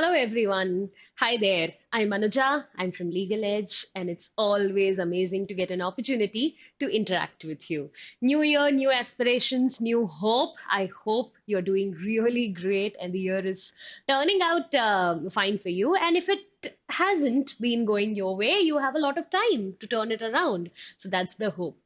Hello, everyone. Hi there. I'm Anuja. I'm from LegalEdge, and it's always amazing to get an opportunity to interact with you. New year, new aspirations, new hope. I hope you're doing really great and the year is turning out fine for you. And if it hasn't been going your way, you have a lot of time to turn it around. So that's the hope.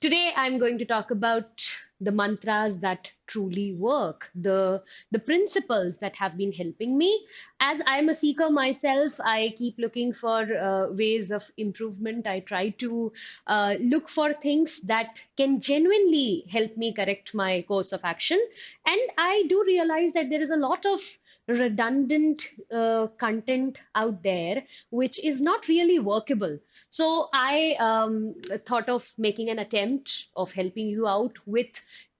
Today, I'm going to talk about the mantras that truly work, the principles that have been helping me. As I'm a seeker myself, I keep looking for ways of improvement. I try to look for things that can genuinely help me correct my course of action. And I do realize that there is a lot of redundant content out there which is not really workable. So I thought of making an attempt of helping you out with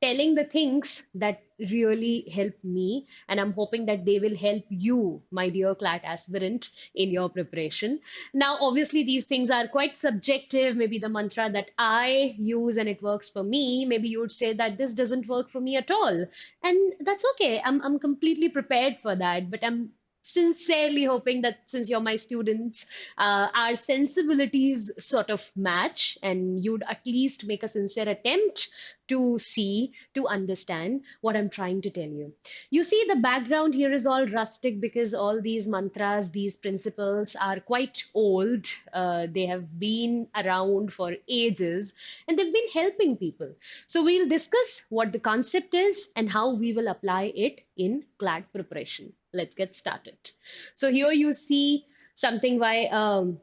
telling the things that really help me, and I'm hoping that they will help you, my dear CLAT aspirant, in your preparation. Now, obviously, these things are quite subjective. Maybe the mantra that I use and it works for me, maybe you would say that this doesn't work for me at all. And that's okay. I'm completely prepared for that, but I'm sincerely hoping that since you're my students, our sensibilities sort of match and you'd at least make a sincere attempt to see, to understand what I'm trying to tell you. You see, the background here is all rustic because all these mantras, these principles are quite old. They have been around for ages and they've been helping people. So we'll discuss what the concept is and how we will apply it in CLAT preparation. Let's get started. So here you see something by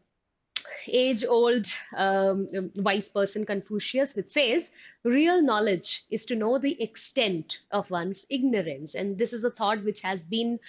age-old wise person Confucius, which says, real knowledge is to know the extent of one's ignorance. And this is a thought which has been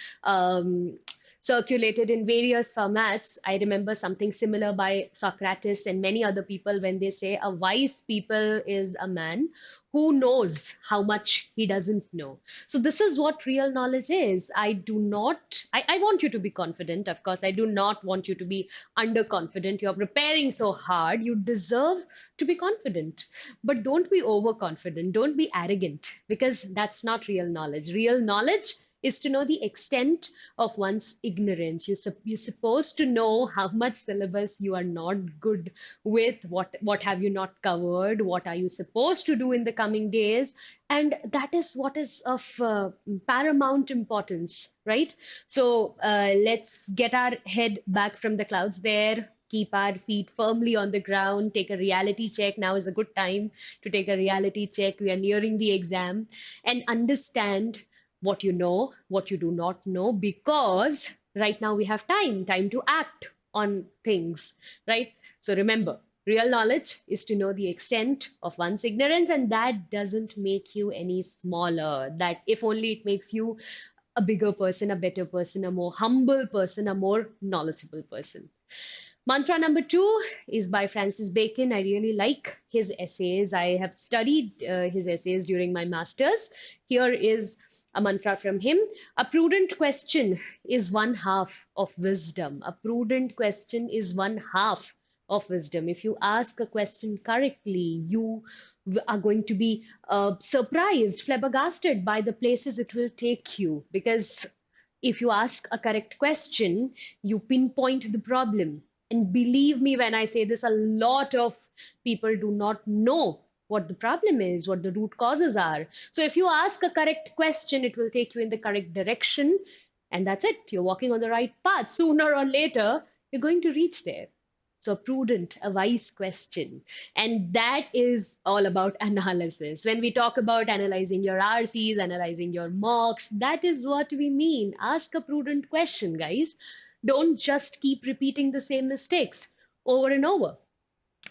circulated in various formats. I remember something similar by Socrates and many other people when they say a wise people is a man who knows how much he doesn't know. So this is what real knowledge is. I want you to be confident. Of course, I do not want you to be underconfident. You're preparing so hard. You deserve to be confident. But don't be overconfident. Don't be arrogant because that's not real knowledge. Real knowledge is to know the extent of one's ignorance. You're supposed to know how much syllabus you are not good with, what have you not covered, what are you supposed to do in the coming days, and that is what is of paramount importance, right? So let's get our head back from the clouds there. Keep our feet firmly on the ground, take a reality check. Now is a good time to take a reality check. We are nearing the exam and understand what you know, what you do not know, because right now we have time to act on things, right? So remember, real knowledge is to know the extent of one's ignorance, and that doesn't make you any smaller. That if only it makes you a bigger person, a better person, a more humble person, a more knowledgeable person. Mantra number two is by Francis Bacon. I really like his essays. I have studied his essays during my master's. Here is a mantra from him. A prudent question is one half of wisdom. A prudent question is one half of wisdom. If you ask a question correctly, you are going to be surprised, flabbergasted by the places it will take you. Because if you ask a correct question, you pinpoint the problem. And believe me when I say this, a lot of people do not know what the problem is, what the root causes are. So if you ask a correct question, it will take you in the correct direction. And that's it. You're walking on the right path. Sooner or later, you're going to reach there. So prudent, a wise question. And that is all about analysis. When we talk about analyzing your RCs, analyzing your mocks, that is what we mean. Ask a prudent question, guys. Don't just keep repeating the same mistakes over and over.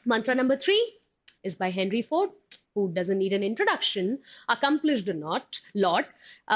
Mantra number three is by Henry Ford, who doesn't need an introduction, accomplished lot,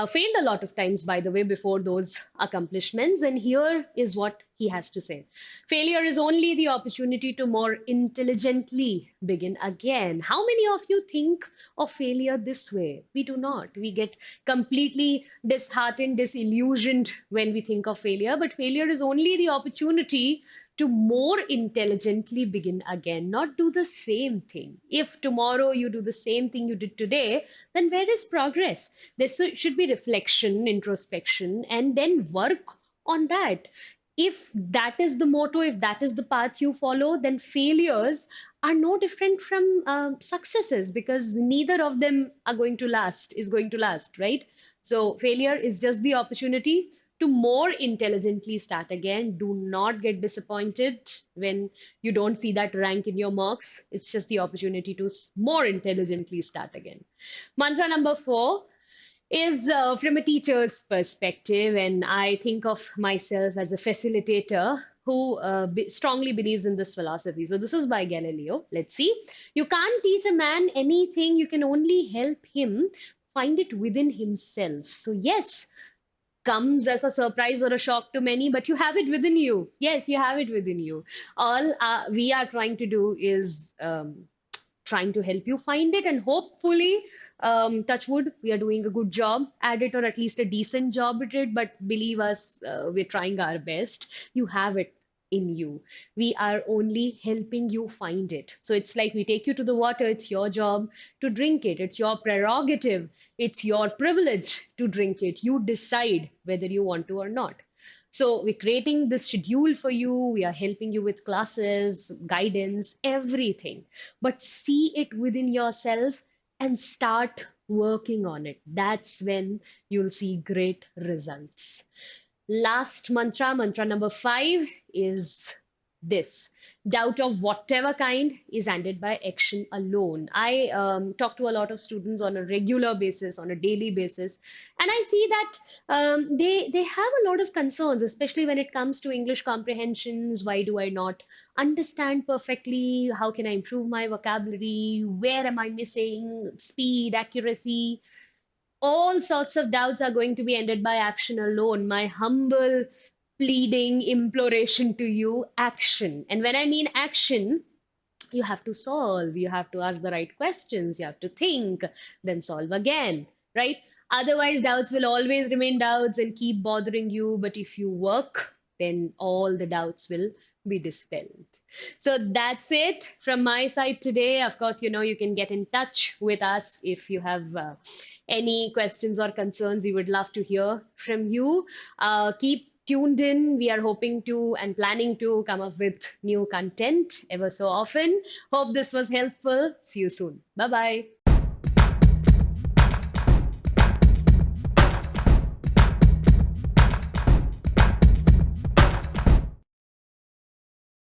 failed a lot of times, by the way, before those accomplishments. And here is what he has to say. Failure is only the opportunity to more intelligently begin again. How many of you think of failure this way? We do not. We get completely disheartened, disillusioned when we think of failure, but failure is only the opportunity to more intelligently begin again, not do the same thing. If tomorrow you do the same thing you did today, then where is progress? There should be reflection, introspection, and then work on that. If that is the motto, if that is the path you follow, then failures are no different from successes, because neither of them are going to last, is going to last, right? So failure is just the opportunity to more intelligently start again. Do not get disappointed when you don't see that rank in your marks. It's just the opportunity to more intelligently start again. Mantra number 4 is from a teacher's perspective, and I think of myself as a facilitator who strongly believes in this philosophy. So, this is by Galileo. Let's see. You can't teach a man anything, you can only help him find it within himself. So, yes, comes as a surprise or a shock to many, but you have it within you. Yes, you have it within you. All we are trying to do is trying to help you find it, and hopefully, touch wood, we are doing a good job at it, or at least a decent job at it. But believe us, we're trying our best. You have it in you. We are only helping you find it. So it's like we take you to the water. It's your job to drink it. It's your prerogative. It's your privilege to drink it. You decide whether you want to or not. So we're creating this schedule for you. We are helping you with classes, guidance, everything. But see it within yourself and start working on it. That's when you'll see great results. Last mantra, mantra number 5, is this: doubt of whatever kind is ended by action alone. I talk to a lot of students on a regular basis, on a daily basis, and I see that they have a lot of concerns, especially when it comes to English comprehensions. Why do I not understand perfectly? How can I improve my vocabulary? Where am I missing? Speed, accuracy, all sorts of doubts are going to be ended by action alone. My humble pleading, imploration to you: action. And when I mean action, you have to solve, you have to ask the right questions, you have to think, then solve again, right? Otherwise, doubts will always remain doubts and keep bothering you. But if you work, then all the doubts will be dispelled. So that's it from my side today. Of course, you can get in touch with us if you have any questions or concerns. We would love to hear from you. Keep tuned in. We are hoping to and planning to come up with new content ever so often. Hope this was helpful. See you soon. Bye bye.